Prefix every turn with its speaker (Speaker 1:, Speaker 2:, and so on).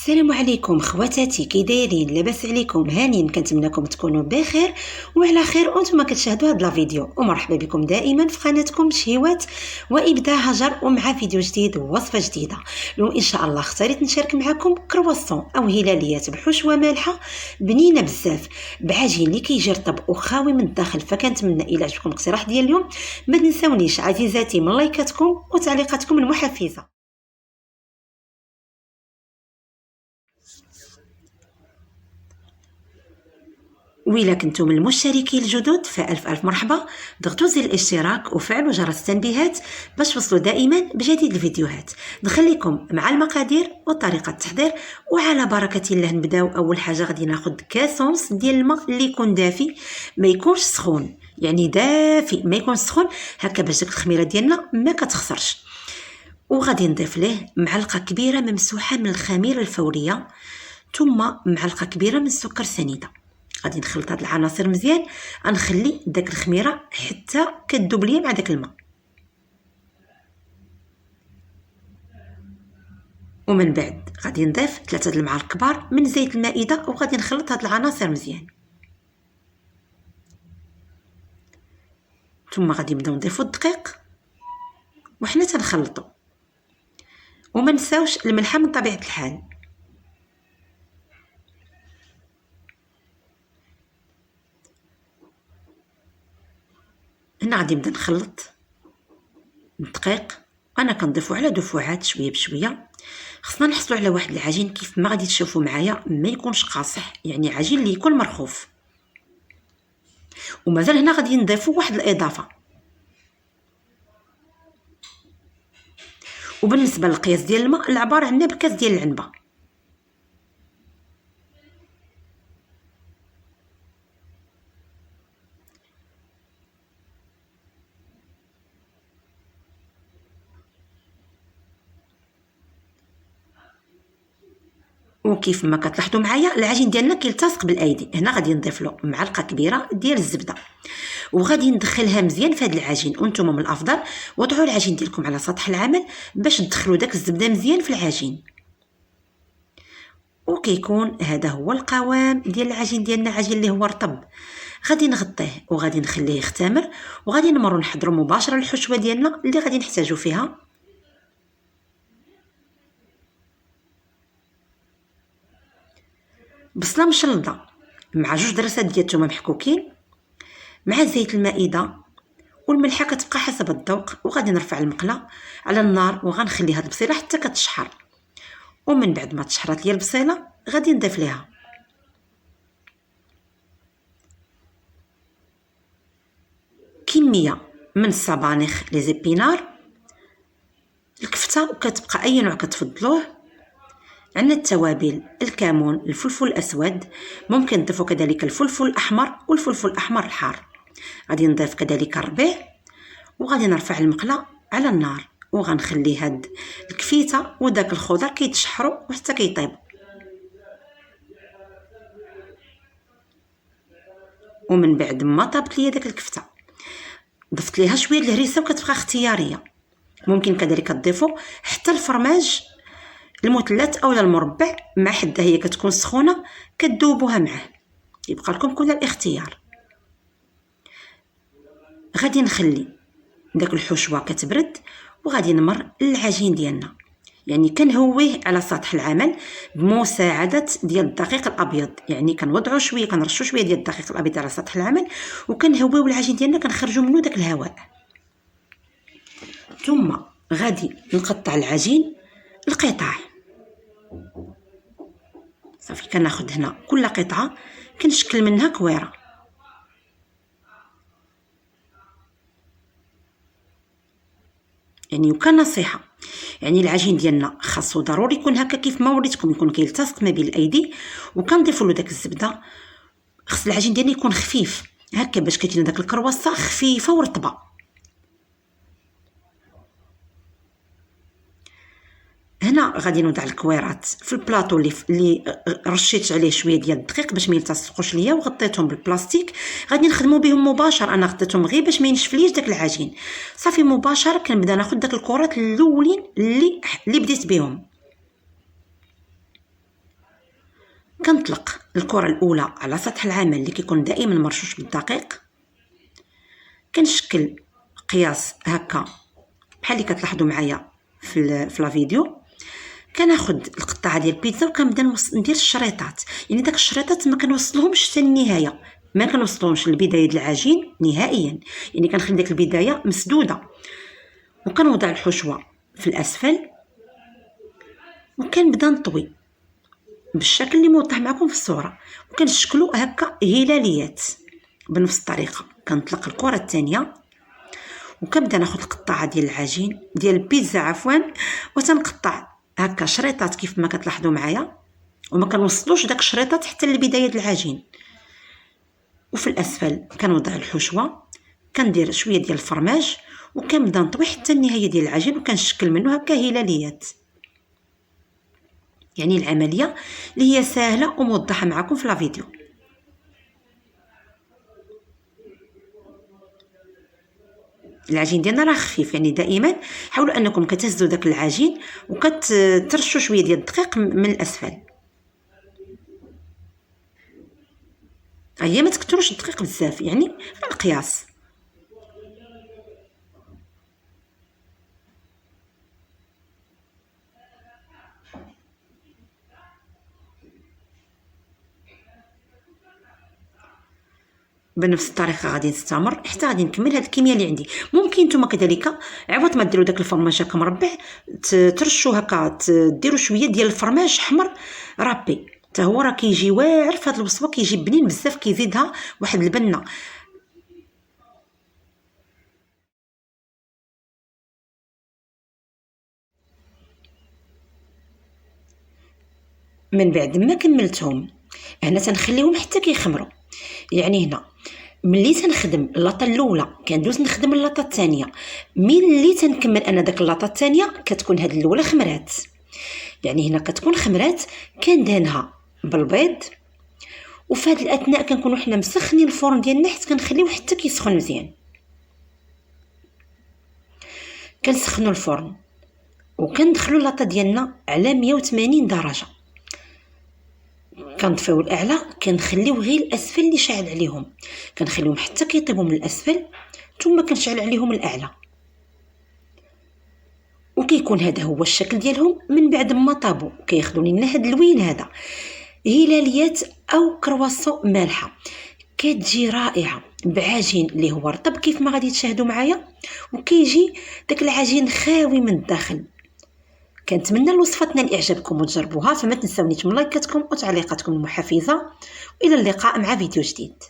Speaker 1: السلام عليكم خواتاتي، كي دايرين؟ لاباس عليكم؟ هانين، كنتمنىكم تكونوا بخير وعلى خير وانتم كتشاهدوا هذا الفيديو. ومرحبا بكم دائما في قناتكم شهيوات وابداع هاجر، ومع فيديو جديد ووصفه جديده. اليوم ان شاء الله اختاريت نشارك معكم كرواسون او هلاليات بحشوه مالحه بنينه بزاف بعجين اللي كيجرطب وخاوي من الداخل. فكنتمنى الى عجبكم الاقتراح ديال اليوم ما تنساونيش عزيزاتي من لايكاتكم وتعليقاتكم المحفزه. وإلا كنتم من المشتركين الجدد فألف مرحبا، ضغطوا زر الاشتراك وفعلوا جرس التنبيهات باش توصلوا دائما بجديد الفيديوهات. نخليكم مع المقادير وطريقة التحضير، وعلى بركة الله نبداو. أول حاجة غادي ناخد كاسونس ديال الماء اللي يكون دافي، ما يكونش سخون، يعني دافي ما يكون سخون هكا باش ديك الخميرة ديالنا ما كتخسرش. وغادي نضيف ليه معلقة كبيرة ممسوحة من الخميرة الفورية، ثم معلقة كبيرة من السكر سنيدة. غادي نخلط هاد العناصر مزيان، غنخلي داك الخميره حتى كتذوب ليا مع داك الماء. ومن بعد غادي نضيف 3 المعالق كبار من زيت المائده، وغادي نخلط هاد العناصر مزيان. ثم غادي نبداو نضيفو الدقيق وحنا تنخلطو، وما نساوش الملحه من طبيعه الحال. هنا غادي نبدا نخلط الدقيق، انا كنضيفو على دفعات شويه بشويه. خصنا نحصلوا على واحد العجين كيف ما غادي تشوفوا معايا، ما يكونش قاصح، يعني عجين اللي يكون مرخوف. ومازال هنا غادي نضيفوا واحد الاضافه. وبالنسبه للقياس ديال الماء العباره عندنا بكاس ديال العنبه. وكيف ما كتلاحظوا معايا العجين ديالنا كيلتصق بالايدي. هنا غادي نضيف له معلقه كبيره ديال الزبده، وغادي ندخلها مزيان في هذا العجين. وانتم من الافضل وضعوا العجين ديالكم على سطح العمل باش تدخلوا داك الزبده مزيان في العجين. وكيكون هذا هو القوام ديال العجين ديالنا، عجين اللي هو رطب. غادي نغطيه وغادي نخليه يختمر، وغادي نمروا نحضروا مباشره الحشوه ديالنا اللي غادي نحتاجوا فيها. بصله مشلضه مع 2 دراسات ديال الثومه محكوكين مع زيت المائده، والملحه كتبقى حسب الذوق. وغادي نرفع المقله على النار وغنخلي هاد البصيله حتى كتشحر. ومن بعد ما تشحرات ليا البصيله غادي نضيف ليها كميه من الصبانخ لي زيبينار، الكفته وكتبقى اي نوع كتفضلوه. عندنا التوابل، الكمون، الفلفل الاسود، ممكن نضيفوا كذلك الفلفل الاحمر والفلفل الاحمر الحار. غادي نضيف كذلك الربيع، وغادي نرفع المقله على النار وغنخلي هاد الكفيته وداك الخضر كيتشحروا وحتى كيطيبوا. ومن بعد ما طابت ليا داك الكفته ضفت ليها شويه الهريسه وكتبقى اختياريه. ممكن كذلك تضيفوا حتى الفرماج المثلث اولا المربع، مع حده هي كتكون سخونه كتذوبوها معاه، يبقى لكم كل الاختيار. غادي نخلي داك الحشوه كتبرد وغادي نمر للعجين ديالنا، يعني كنهويه على سطح العمل بمساعده ديال الدقيق الابيض. يعني كنوضعوا شويه، كنرشوا شويه ديال الدقيق الابيض على سطح العمل وكنهويو العجين ديالنا، كنخرجوا منه داك الهواء. ثم غادي نقطع العجين القطع. صافي كناخذ هنا كل قطعه كنشكل منها كويره. يعني وكان نصيحه، يعني العجين ديالنا خاصو ضروري يكون هكا كيف ما وريتكم، يكون كيلتصق ما بين الايدي. وكنضيفوا له داك الزبده. خص العجين ديالنا يكون خفيف هكا باش كتجينا داك الكرواسه خفيفه ورطبه. هنا غادي نوضع الكويرات في البلاطو اللي رشيت عليه شويه ديال الدقيق باش ما يلتصقوش ليا، وغطيتهم بالبلاستيك. غادي نخدموا بهم مباشر، انا غطيتهم غير باش ما ينشفليش داك العجين. صافي مباشر كنبدا ناخذ داك الكرات الاولين اللي بديت بهم. كنطلق الكره الاولى على سطح العمل اللي كيكون دائما مرشوش بالدقيق، كنشكل قياس هكا بحال اللي كتلاحظوا معايا في لا فيديو. كناخد القطعه ديال البيتزا وكنبدا ندير الشريطات، يعني داك الشريطات ما كنوصلهمش حتى النهايه، ما كنوصلهمش للبدايه ديال العجين نهائيا، يعني كنخلي ديك البدايه مسدوده، وكنوضع الحشوه في الاسفل وكنبدا نطوي بالشكل اللي موضح معكم في الصوره، وكنشكلو هكا هلاليات بنفس الطريقه. كنطلق الكره الثانيه وكنبدا ناخذ القطعه ديال العجين ديال البيتزا عفوا، وتنقطع هكا شريطات كيف ما كتلاحظوا معايا، وما كنوصلوش داك الشريطات حتى لبدايه العجين. وفي الاسفل كنوضع الحشوه، كندير شويه ديال الفرماج وكنبدا نطوي حتى النهايه ديال العجين، وكنشكل منه هكا هلاليات. يعني العمليه اللي هي سهله وموضحه معكم في لا فيديو. العجين ديالنا راه خفيف، يعني دائما حاولوا انكم كتهزوا داك العجين وكترشوا شويه ديال الدقيق من الاسفل. هي ما تكثروش الدقيق بزاف، يعني على القياس. بنفس الطريقه غادي نستمر حتى غادي نكمل هاد الكميه اللي عندي. ممكن نتوما كذلك عوض ما ديروا داك الفرماج هكا مربع، ترشوا هكا، ديروا شويه ديال الفرماج احمر رابي، حتى هو راه كيجي واعر في هاد الوصفه، كيجي بنين بزاف، كيزيدها واحد البنه. من بعد ما كملتهم هنا تنخليهم حتى كيخمروا. يعني هنا ملي تنخدم اللاطه الاولى كندوز نخدم اللاطه الثانيه، ملي تنكمل انا داك اللاطه الثانيه كتكون هاد الاولى خمرات. يعني هنا كتكون خمرات، كندهنها بالبيض، وفي هاد الاثناء كنكونوا حنا مسخنين الفرن ديالنا حيت كنخليوه حتى كيسخن مزيان. كنسخنوا الفرن وكندخلوا اللاطه ديالنا على 180 درجه، كنطفيو الاعلى، كنخليو غير الاسفل اللي شاعل عليهم، كنخليهم حتى كيطيبوا من الاسفل ثم كنشعل عليهم الاعلى. وكيكون هذا هو الشكل ديالهم من بعد ما طابوا، كياخذوا لنا هذا اللوين هذا هلاليات او كرواسو مالحه. كتجي رائعه بعجين اللي هو رطب كيف ما غادي تشاهدوا معايا، وكيجي داك العجين خاوي من الداخل. كنتمنى الوصفه تنال اعجابكم وتجربوها، فما تنساونيش من لايكاتكم وتعليقاتكم المحفزه، والى اللقاء مع فيديو جديد.